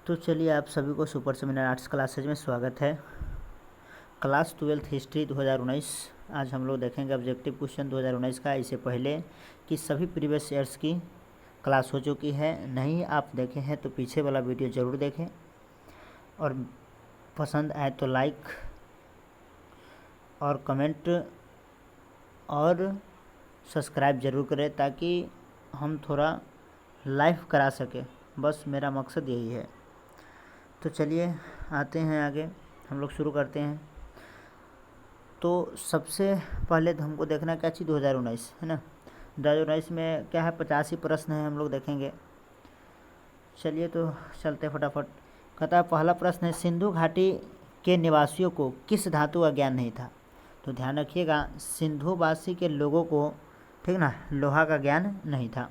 तो चलिए आप सभी को सुपर सेमिनार आर्ट्स क्लासेज में स्वागत है। क्लास 12 हिस्ट्री 2019 आज हम लोग देखेंगे ऑब्जेक्टिव क्वेश्चन 2019 का। इससे पहले कि सभी प्रीवियस ईयर्स की क्लास हो चुकी है, नहीं आप देखे हैं तो पीछे वाला वीडियो ज़रूर देखें और पसंद आए तो लाइक और कमेंट और सब्सक्राइब ज़रूर करें ताकि हम थोड़ा लाइव करा सके, बस मेरा मकसद यही है। तो चलिए आते हैं आगे, हम लोग शुरू करते हैं। तो सबसे पहले तो हमको देखना क्या चीज़ 2019 है ना। 2019 में क्या है, 85 प्रश्न है, हम लोग देखेंगे। चलिए तो चलते फटाफट। कहता है पहला प्रश्न है, सिंधु घाटी के निवासियों को किस धातु का ज्ञान नहीं था। तो ध्यान रखिएगा, सिंधुवासी के लोगों को ठीक ना लोहा का ज्ञान नहीं था।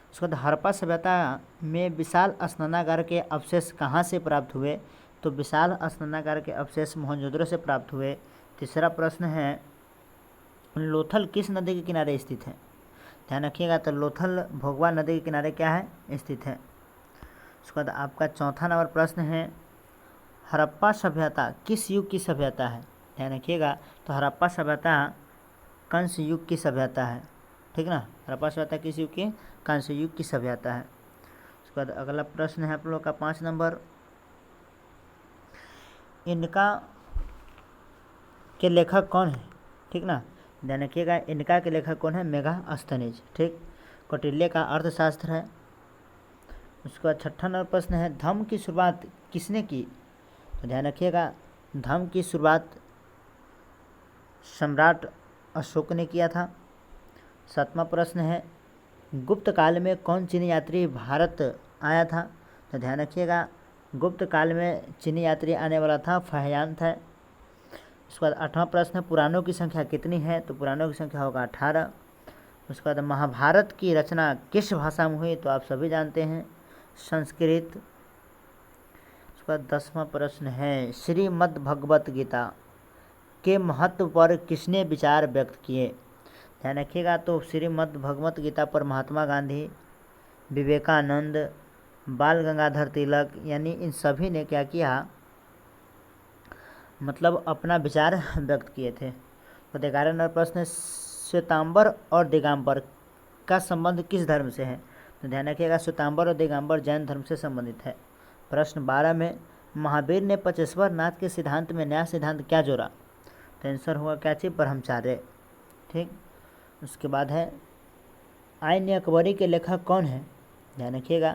उसके बाद हड़प्पा सभ्यता में विशाल स्नानागार के अवशेष कहाँ से प्राप्त हुए। तो विशाल स्नानागार के अवशेष मोहनजोदड़ो से प्राप्त हुए। तीसरा प्रश्न है, लोथल किस नदी के किनारे स्थित है। ध्यान रखिएगा, तो लोथल भोगवा नदी के किनारे क्या है, स्थित है। उसके बाद आपका चौथा नंबर प्रश्न है, हड़प्पा सभ्यता किस युग की सभ्यता है। ध्यान रखिएगा, तो हड़प्पा सभ्यता कंस युग की सभ्यता है, ठीक ना। हड़प्पा सभ्यता किस युग की, कंस युग की सभ्यता है। उसके बाद अगला प्रश्न है आप लोग का 5 नंबर, इनका के लेखक कौन है, ठीक ना। ध्यान रखिएगा, इनका के लेखक कौन है, मेगास्थनीज, ठीक। कौटिल्य का अर्थशास्त्र है। उसके बाद 6ठा नंबर प्रश्न है, धम्म की शुरुआत किसने की। तो ध्यान रखिएगा, धम्म की शुरुआत सम्राट अशोक ने किया था। 7वां प्रश्न है, गुप्त काल में कौन चीनी यात्री भारत आया था। तो ध्यान रखिएगा, गुप्त काल में चीनी यात्री आने वाला था फाहियान था। उसके बाद 8वां प्रश्न है, पुराणों की संख्या कितनी है। तो पुराणों की संख्या होगा 18। उसके बाद महाभारत की रचना किस भाषा में हुई। तो आप सभी जानते हैं, संस्कृत। उसके बाद 10वां प्रश्न है, श्रीमद् भगवत गीता के महत्व पर किसने विचार व्यक्त किए। ध्यान रखिएगा, तो श्रीमद् भगवत गीता पर महात्मा गांधी, विवेकानंद, बाल गंगाधर तिलक, यानी इन सभी ने क्या किया, मतलब अपना विचार व्यक्त किए थे। तो 11 नंबर प्रश्न, श्वेतांबर और दिगंबर का संबंध किस धर्म से है। तो ध्यान रखिएगा, श्वेतांबर और दिगंबर जैन धर्म से संबंधित है। प्रश्न 12 में, महावीर ने पचेश्वर नाथ के सिद्धांत में नया सिद्धांत क्या जोड़ा। तो आंसर होगा क्या चीज़, ब्रह्मचार्य, ठीक। उसके बाद है, आइन अकबरी के लेखक कौन है। ध्यान रखिएगा,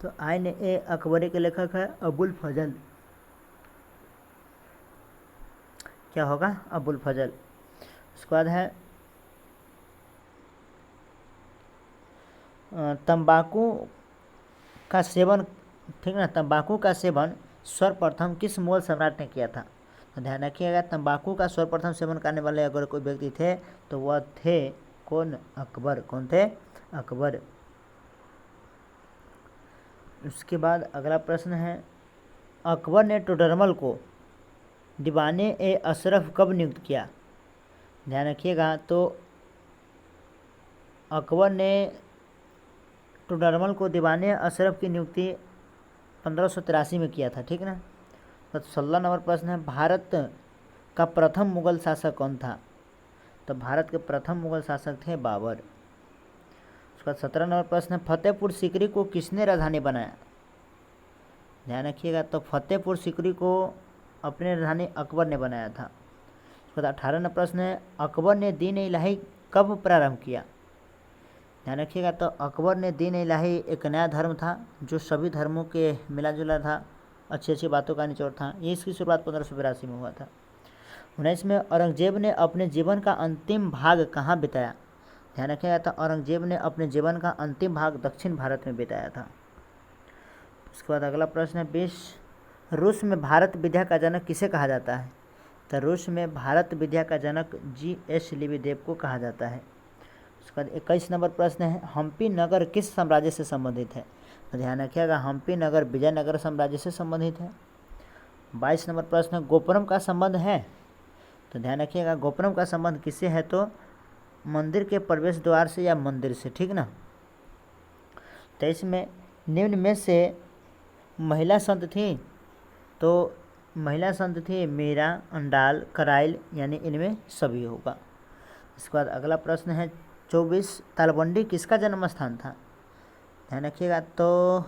तो आइन ए अकबरी के लेखक है अबुल फजल, क्या होगा, अबुल फजल। उसके बाद है, तंबाकू का सेवन, ठीक ना, तंबाकू का सेवन सर्वप्रथम किस मुगल सम्राट ने किया था। तो ध्यान रखिएगा, तंबाकू का सर्वप्रथम सेवन करने वाले अगर कोई व्यक्ति थे तो वह थे कौन, अकबर। कौन थे, अकबर। उसके बाद अगला प्रश्न है, अकबर ने टोडरमल को दीवाने ए अशरफ कब नियुक्त किया। ध्यान रखिएगा, तो अकबर ने टोडरमल को दीवाने अशरफ की नियुक्ति 1583 में किया था, ठीक ना। तो 16 नंबर प्रश्न है, भारत का प्रथम मुगल शासक कौन था। तो भारत के प्रथम मुगल शासक थे बाबर। उसके बाद 17 नंबर प्रश्न है, फतेहपुर सीकरी को किसने राजधानी बनाया। ध्यान रखिएगा, तो फतेहपुर सीकरी को अपने राजधानी अकबर ने बनाया था। उसके बाद 18 नंबर प्रश्न है, अकबर ने दीन इलाही कब प्रारंभ किया। ध्यान रखिएगा, तो अकबर ने दीन इलाही एक नया धर्म था जो सभी धर्मों के मिला जुला था, अच्छी अच्छी बातों का निचोड़ था। ये इसकी शुरुआत 1582 में हुआ था। 19 में, औरंगजेब ने अपने जीवन का अंतिम भाग कहाँ बिताया। ध्यान रखिएगा, तो औरंगजेब ने अपने जीवन का अंतिम भाग दक्षिण भारत में बिताया था। उसके बाद अगला प्रश्न है, 20, रूस में भारत विद्या का जनक किसे कहा जाता है। तो रूस में भारत विद्या का जनक G.S. लिविदेव को कहा जाता है। उसके बाद 21 नंबर प्रश्न है, हम्पी नगर किस साम्राज्य से संबंधित है। तो ध्यान रखिएगा, हम्पी नगर विजयनगर साम्राज्य से संबंधित है। 22 नंबर प्रश्न, गोपुरम का संबंध है। तो ध्यान रखिएगा, गोपुरम का संबंध किससे है, तो मंदिर के प्रवेश द्वार से या मंदिर से, ठीक ना। 23 में, निम्न में से महिला संत थी तो महिला संत थी मीरा, अंडाल, कराइल, यानी इनमें सभी होगा। इसके बाद अगला प्रश्न है 24, तालबंडी किसका जन्म स्थान था? ध्यान रखिएगा। तो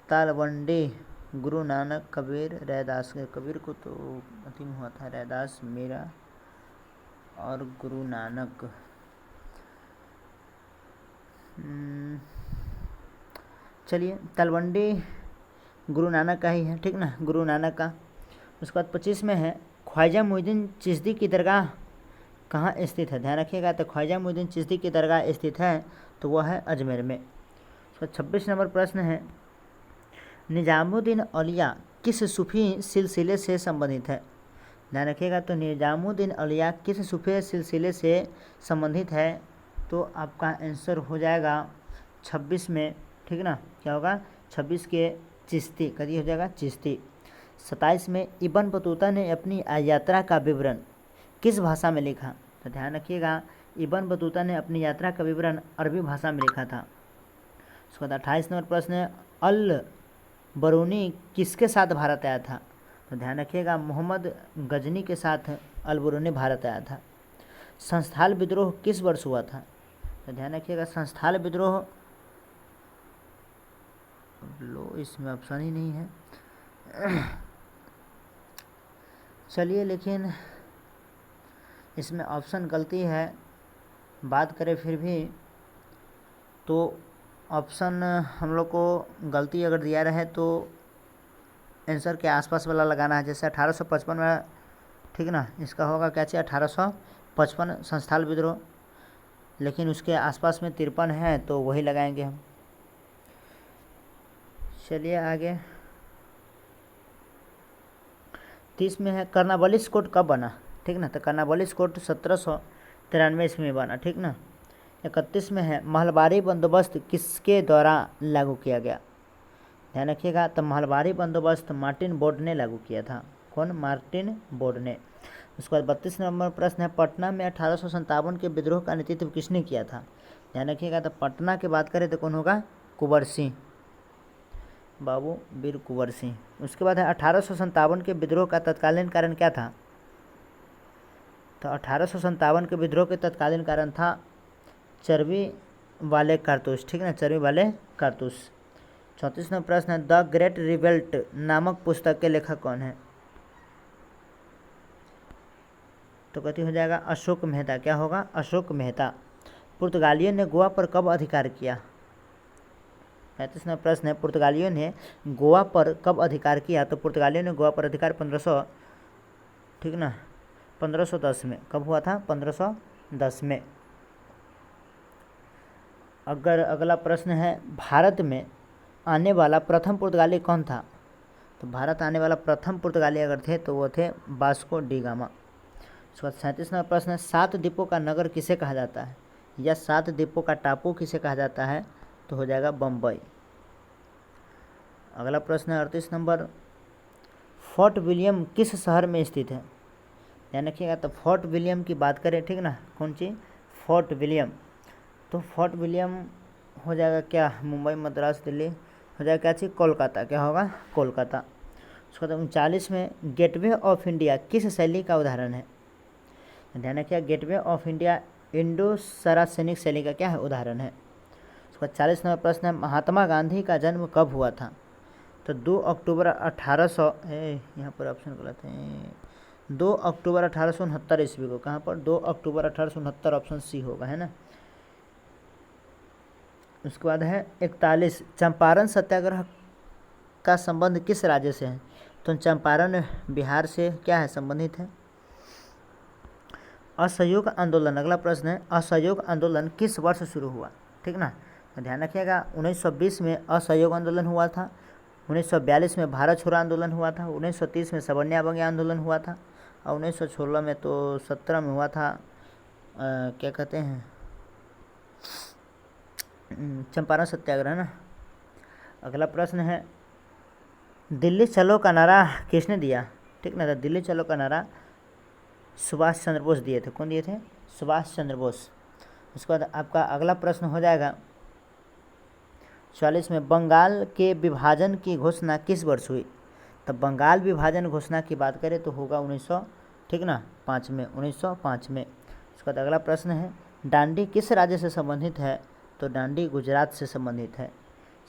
तालबंडी गुरु नानक, कबीर, रैदास। कबीर को तो अंतिम हुआ था, रैदास, मीरा और गुरु नानक। चलिए, तालबंडी गुरु नानक का ही है, ठीक ना, गुरु नानक का। उसके बाद 25 में है ख्वाजा मुइनुद्दीन चिश्ती की दरगाह कहाँ स्थित है? ध्यान रखिएगा। तो ख्वाजा मुइनुद्दीन चिश्ती की दरगाह स्थित है तो वह है अजमेर में। उसका 26 नंबर प्रश्न है निजामुद्दीन औलिया किस सूफी सिलसिले से संबंधित है? ध्यान रखिएगा। तो निजामुद्दीन औलिया किस सूफी सिलसिले से संबंधित है? तो आपका आंसर हो जाएगा 26 में, ठीक ना, क्या होगा 26 के चिश्ती, कभी हो जाएगा चिश्ती। 27 में इब्न बतूता ने अपनी यात्रा का विवरण किस भाषा में लिखा? तो ध्यान रखिएगा, इब्न बतूता ने अपनी यात्रा का विवरण अरबी भाषा में लिखा था। उसके बाद 28 नंबर प्रश्न है अल बरूनी किसके साथ भारत आया था? तो ध्यान रखिएगा, मोहम्मद गजनी के साथ अल बरूनी भारत आया था। संस्थाल विद्रोह किस वर्ष हुआ था? तो ध्यान रखिएगा, संस्थाल विद्रोह, लो इसमें ऑप्शन ही नहीं है। चलिए, लेकिन इसमें ऑप्शन गलती है, बात करें फिर भी तो ऑप्शन हम लोग को गलती अगर दिया रहे तो आंसर के आसपास वाला लगाना है। जैसे 1855 में, ठीक ना, इसका होगा क्या चाहिए 1855 संस्थाल विद्रोह, लेकिन उसके आसपास में 53 है तो वही लगाएंगे हम। चलिए आगे, 30 में है कर्नावालिस कोड कब बना? ठीक ना, तो कर्नावालिस कोड 1793 ईस्वी में बना, ठीक ना। 31 में है महलबारी बंदोबस्त किसके द्वारा लागू किया गया? ध्यान रखिएगा, तो महलबारी बंदोबस्त मार्टिन बोर्ड ने लागू किया था। कौन? मार्टिन बोर्ड ने। उसके बाद 32 नंबर प्रश्न है पटना में 1857 के विद्रोह का नेतृत्व किसने किया था? ध्यान रखिएगा, तो पटना की बात करें तो कौन होगा? कुंवर सिंह, बाबू वीर कुंवर सिंह। उसके बाद है 1857 के विद्रोह का तत्कालीन कारण क्या था? तो 1857 के विद्रोह के तत्कालीन कारण था चर्बी वाले कारतूस, ठीक ना, चर्बी वाले कारतूस। 34 नंबर प्रश्न है द ग्रेट रिवोल्ट नामक पुस्तक के लेखक कौन है? तो कथी हो जाएगा? अशोक मेहता। क्या होगा? अशोक मेहता। पुर्तगालियों ने गोवा पर कब अधिकार किया? 35 नंबर प्रश्न है पुर्तगालियों ने गोवा पर कब अधिकार किया? तो पुर्तगालियों ने गोवा पर अधिकार 1500, ठीक ना, 1510 में। कब हुआ था? 1510 में। अगर अगला प्रश्न है भारत में आने वाला प्रथम पुर्तगाली कौन था? तो भारत आने वाला प्रथम पुर्तगाली अगर थे तो वो थे वास्को डी गामा। उसके बाद 37 नंबर प्रश्न है 7 द्वीपों का नगर किसे कहा जाता है, या 7 द्वीपों का टापू किसे कहा जाता है? तो हो जाएगा बम्बई। अगला प्रश्न है 38 नंबर फोर्ट विलियम किस शहर में स्थित है? ध्यान रखिएगा, तो फोर्ट विलियम की बात करें, ठीक ना, कौन चीज़? Fort William. तो फोर्ट विलियम हो जाएगा क्या? मुंबई, मद्रास, दिल्ली, हो जाएगा क्या चीज़? कोलकाता। क्या होगा? कोलकाता। उसके बाद 39 में गेटवे ऑफ इंडिया किस शैली का उदाहरण है? ध्यान रखिए, गेटवे ऑफ इंडिया इंडो सारासेनिक शैली का क्या है? उदाहरण है। उसके बाद 40 नंबर प्रश्न है महात्मा गांधी का जन्म कब हुआ था? तो 2 अक्टूबर 1800, यहाँ पर ऑप्शन गलत है, 2 अक्टूबर 1869 ईस्वी को। कहाँ पर? 2 अक्टूबर 1869, ऑप्शन सी होगा, है ना। उसके बाद है 41 चंपारण सत्याग्रह का संबंध किस राज्य से है? तो चंपारण बिहार से क्या है? संबंधित है। असहयोग आंदोलन, अगला प्रश्न है असहयोग आंदोलन किस वर्ष शुरू हुआ? ठीक ना, तो ध्यान रखिएगा 1920 में असहयोग आंदोलन हुआ था, 1942 में भारत छोड़ो आंदोलन हुआ था, 1930 में सवर्णिया अवज्ञा आंदोलन हुआ था, और 1916 में तो 17 में हुआ था क्या कहते हैं, चंपारण सत्याग्रह ना। अगला प्रश्न है दिल्ली चलो का नारा किसने दिया? ठीक ना, तो दिल्ली चलो का नारा सुभाष चंद्र बोस दिए थे। कौन दिए थे? सुभाष चंद्र बोस। उसके बाद आपका अगला प्रश्न हो जाएगा 44 में बंगाल के विभाजन की घोषणा किस वर्ष हुई? तो बंगाल विभाजन घोषणा की बात करें तो होगा 1900, ठीक ना, 5 में, 1905 में। इसके बाद अगला प्रश्न है, डांडी किस राज्य से संबंधित है? तो डांडी गुजरात से संबंधित है।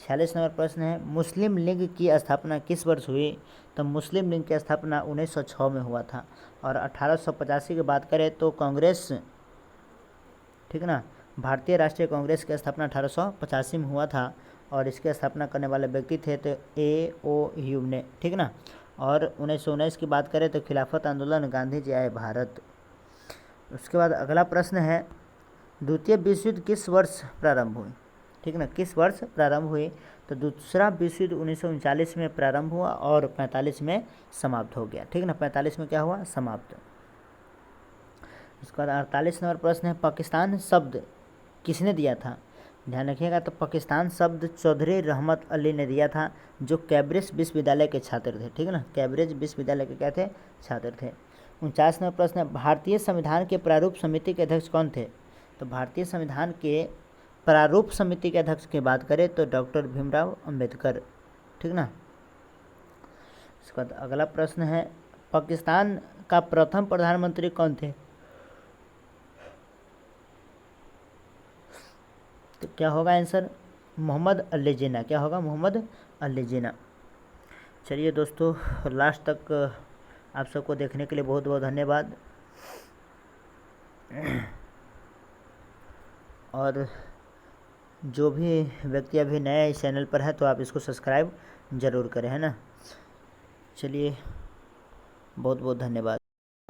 46 नंबर प्रश्न है, मुस्लिम लीग की स्थापना किस वर्ष हुई? तो मुस्लिम लीग की स्थापना 1906 में हुआ था। और 1885 की बात करें तो कांग्रेस, ठीक ना, भारतीय राष्ट्रीय कांग्रेस की स्थापना 1885 में हुआ था और इसकी स्थापना करने वाले व्यक्ति थे तो A.O. ह्यूम ने, ठीक ना। और 1919 की बात करें तो खिलाफत आंदोलन, गांधी जी आए भारत। उसके बाद अगला प्रश्न है, द्वितीय विश्व युद्ध किस वर्ष प्रारंभ हुई? ठीक ना, किस वर्ष प्रारंभ हुई? तो दूसरा विश्व युद्ध 1939 में प्रारंभ हुआ और 45 में समाप्त हो गया, ठीक ना, 45 में क्या हुआ? समाप्त। उसके बाद 48 नंबर प्रश्न है, पाकिस्तान शब्द किसने दिया था? ध्यान रखिएगा, तो पाकिस्तान शब्द चौधरी रहमत अली ने दिया था, जो कैम्ब्रिज विश्वविद्यालय के छात्र थे, ठीक है ना, कैम्ब्रिज विश्वविद्यालय के क्या थे? छात्र थे। 49 नंबर प्रश्न है, भारतीय संविधान के प्रारूप समिति के अध्यक्ष कौन थे? तो भारतीय संविधान के प्रारूप समिति के अध्यक्ष की बात करें तो डॉक्टर भीमराव अंबेडकर, ठीक ना। इसके बाद अगला प्रश्न है, पाकिस्तान का प्रथम प्रधानमंत्री कौन थे? तो क्या होगा आंसर? मोहम्मद अली जिन्ना। क्या होगा? मोहम्मद अली जिन्ना। चलिए दोस्तों, लास्ट तक आप सबको देखने के लिए बहुत बहुत धन्यवाद। और जो भी व्यक्ति अभी नया इस चैनल पर है तो आप इसको सब्सक्राइब ज़रूर करें, है ना। चलिए, बहुत बहुत धन्यवाद।